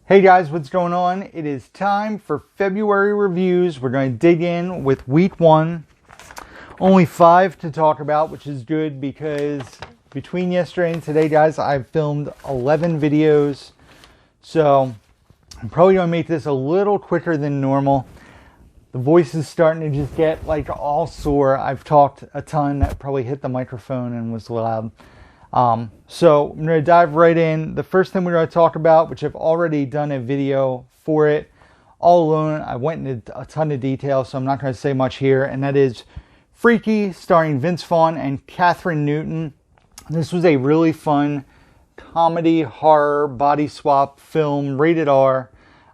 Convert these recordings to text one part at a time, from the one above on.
Hey guys, what's going on? It is time for February reviews. We're going to dig in with week 1. Only 5 to talk about, which is good because between yesterday and today, guys, I've filmed 11 videos. So I'm probably going to make this a little quicker than normal. The voice is starting to just get like all sore. I've talked a ton. That probably hit the microphone and was loud. So I'm going to dive right in. The first thing we're going to talk about, which I've already done a video for it, all alone. I went into a ton of detail, so I'm not going to say much here. And that is Freaky, starring Vince Vaughn and Catherine Newton. This was a really fun comedy, horror, body swap film, rated R.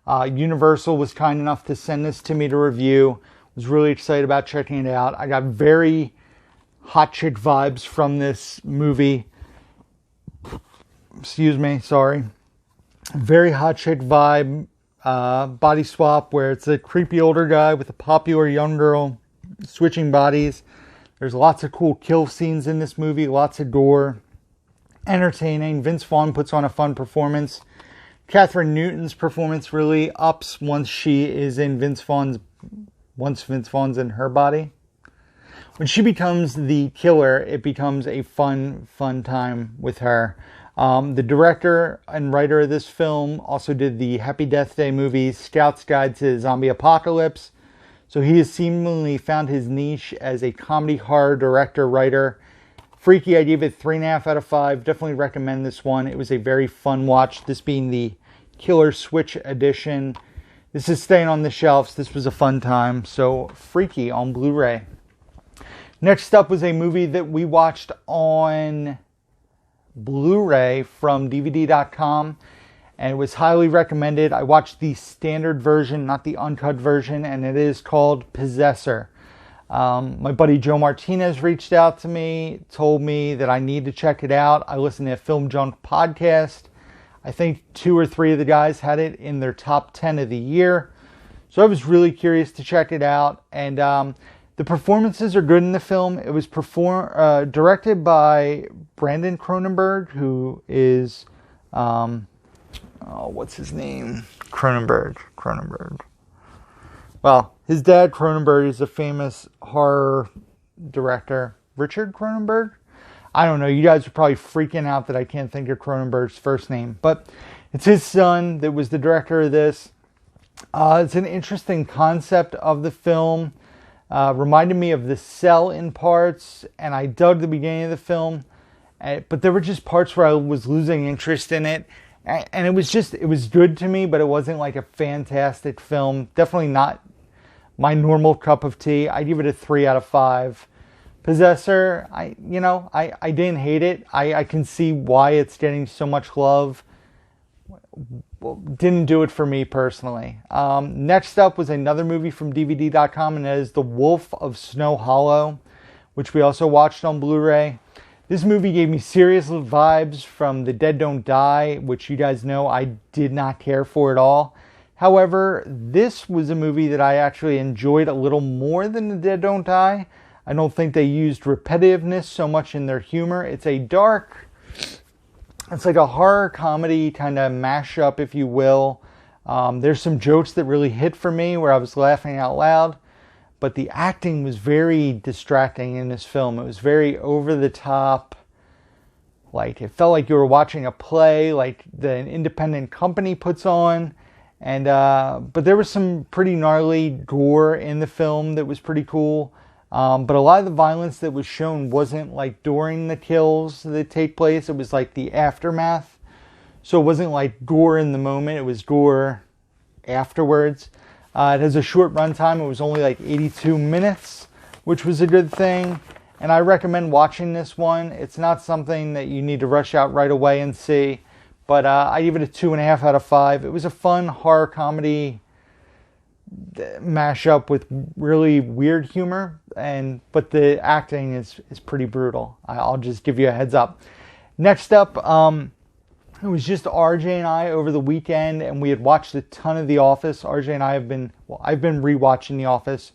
Universal was kind enough to send this to me to review. Was really excited about checking it out. I got very hot chick vibes from this movie. Excuse me, sorry. Very hot chick vibe, body swap where it's a creepy older guy with a popular young girl switching bodies. There's lots of cool kill scenes in this movie, lots of gore. Entertaining. Vince Vaughn puts on a fun performance. Catherine Newton's performance really ups once Vince Vaughn's in her body. When she becomes the killer, it becomes a fun time with her. The director and writer of this film also did the Happy Death Day movie, Scout's Guide to Zombie Apocalypse. So he has seemingly found his niche as a comedy horror director-writer. Freaky, I gave it 3.5 out of 5. Definitely recommend this one. It was a very fun watch. This being the Killer Switch edition. This is staying on the shelves. This was a fun time. So Freaky on Blu-ray. Next up was a movie that we watched on Blu-ray from DVD.com, and it was highly recommended. I watched the standard version, not the uncut version, and it is called Possessor. My buddy Joe Martinez reached out to me, told me that I need to check it out. I listened to a Film Junk podcast. I think 2 or 3 of the guys had it in their top 10 of the year. So I was really curious to check it out. And the performances are good in the film. It was directed by Brandon Cronenberg, who is, what's his name? Cronenberg. Well, his dad, Cronenberg, is a famous horror director. Richard Cronenberg? I don't know. You guys are probably freaking out that I can't think of Cronenberg's first name. But it's his son that was the director of this. It's an interesting concept of the film. Reminded me of The Cell in parts. And I dug the beginning of the film. But there were just parts where I was losing interest in it. And it was good to me, but it wasn't like a fantastic film. Definitely not my normal cup of tea. I give it a 3 out of 5. Possessor, I didn't hate it. I can see why it's getting so much love. Didn't do it for me personally. Next up was another movie from DVD.com, and that is The Wolf of Snow Hollow, which we also watched on Blu-ray. This movie gave me serious vibes from The Dead Don't Die, which you guys know I did not care for at all. However, this was a movie that I actually enjoyed a little more than The Dead Don't Die. I don't think they used repetitiveness so much in their humor. It's like a horror comedy kind of mashup, if you will. There's some jokes that really hit for me where I was laughing out loud. But the acting was very distracting in this film. It was very over the top. Like, it felt like you were watching a play like an independent company puts on. And but there was some pretty gnarly gore in the film that was pretty cool. But a lot of the violence that was shown wasn't like during the kills that take place. It was like the aftermath. So it wasn't like gore in the moment. It was gore afterwards. It has a short runtime. It was only like 82 minutes, which was a good thing. And I recommend watching this one. It's not something that you need to rush out right away and see. But I give it a 2.5 out of 5. It was a fun horror comedy mashup with really weird humor, but the acting is pretty brutal. I'll just give you a heads up. Next up, it was just RJ and I over the weekend, and we had watched a ton of The Office. RJ and I I've been rewatching The Office.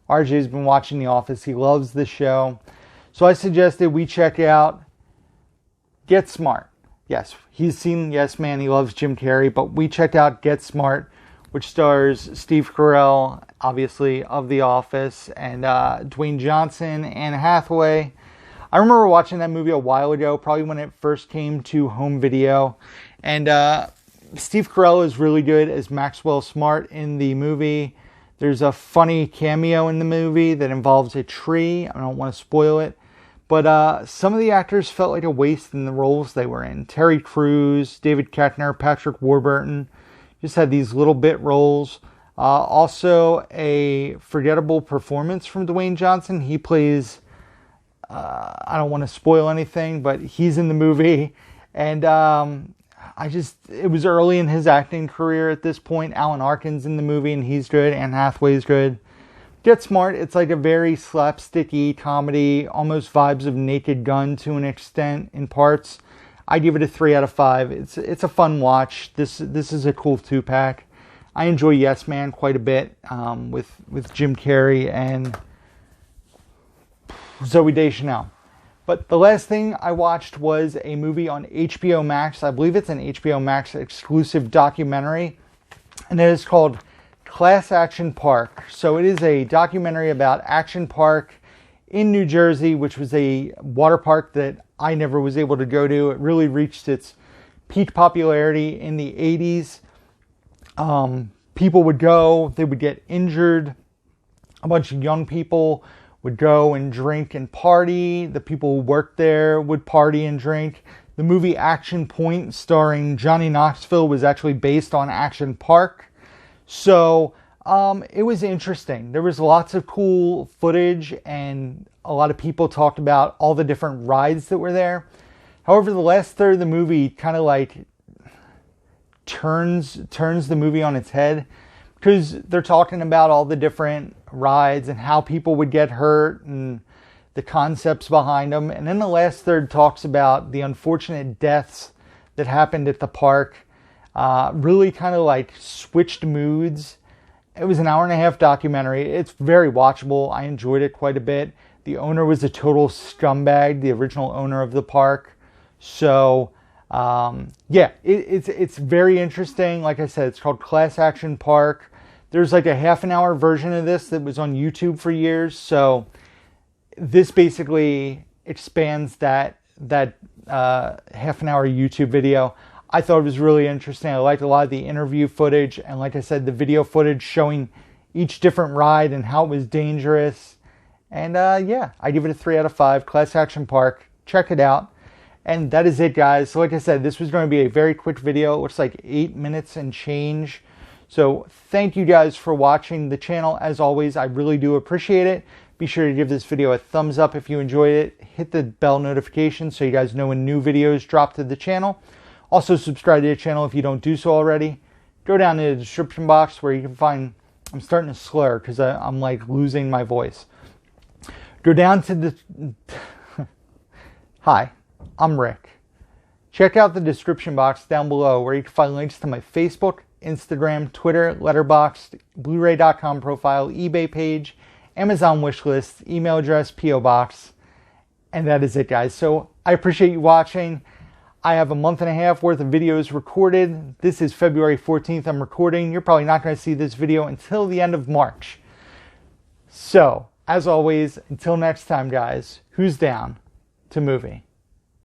RJ's been watching The Office. He loves the show. So I suggested we check out Get Smart. yes, he's seen Yes Man. He loves Jim Carrey. But we checked out Get Smart, which stars Steve Carell, obviously, of The Office, and Dwayne Johnson, Anne Hathaway. I remember watching that movie a while ago, probably when it first came to home video. And Steve Carell is really good as Maxwell Smart in the movie. There's a funny cameo in the movie that involves a tree. I don't want to spoil it. But some of the actors felt like a waste in the roles they were in. Terry Crews, David Koechner, Patrick Warburton just had these little bit roles. Also, a forgettable performance from Dwayne Johnson. He plays, I don't want to spoil anything, but he's in the movie. And it was early in his acting career at this point. Alan Arkin's in the movie and he's good. Anne Hathaway's good. Get Smart, it's like a very slapsticky comedy, almost vibes of Naked Gun to an extent in parts. I give it a 3 out of 5. It's a fun watch. This is a cool 2-pack. I enjoy Yes Man quite a bit with Jim Carrey and Zooey Deschanel. But the last thing I watched was a movie on HBO Max. I believe it's an HBO Max exclusive documentary, and it is called Class Action Park. So it is a documentary about Action Park in New Jersey, which was a water park that I never was able to go to. It really reached its peak popularity in the 80s. People would go, they would get injured. A bunch of young people would go and drink and party. The people who worked there would party and drink. The movie Action Point, starring Johnny Knoxville, was actually based on Action Park. So it was interesting. There was lots of cool footage and a lot of people talked about all the different rides that were there. However, the last third of the movie kind of like turns the movie on its head, because they're talking about all the different rides and how people would get hurt and the concepts behind them. And then the last third talks about the unfortunate deaths that happened at the park. Really kind of like switched moods. It was an 1.5-hour documentary. It's very watchable. I enjoyed it quite a bit. The owner was a total scumbag, the original owner of the park. So, yeah, it's very interesting. Like I said, it's called Class Action Park. There's like a 1/2-hour version of this that was on YouTube for years. So this basically expands that 1/2-hour YouTube video. I thought it was really interesting. I liked a lot of the interview footage. And like I said, the video footage showing each different ride and how it was dangerous. And yeah, I give it a 3 out of 5. Class Action Park. Check it out. And that is it, guys. So like I said, this was going to be a very quick video. It looks like 8 minutes and change. So thank you guys for watching the channel. As always, I really do appreciate it. Be sure to give this video a thumbs up if you enjoyed it. Hit the bell notification so you guys know when new videos drop to the channel. Also, subscribe to the channel if you don't do so already. Go down in the description box where you can find... I'm starting to slur because I'm like losing my voice. Go down to the... Hi, I'm Rick. Check out the description box down below where you can find links to my Facebook, Instagram, Twitter, Letterboxd, Blu-ray.com profile, eBay page, Amazon wishlist, email address, P.O. box. And that is it, guys. So I appreciate you watching. I have a 1.5 months worth of videos recorded. This is February 14th I'm recording. You're probably not going to see this video until the end of March. So, as always, until next time, guys, who's down to movie?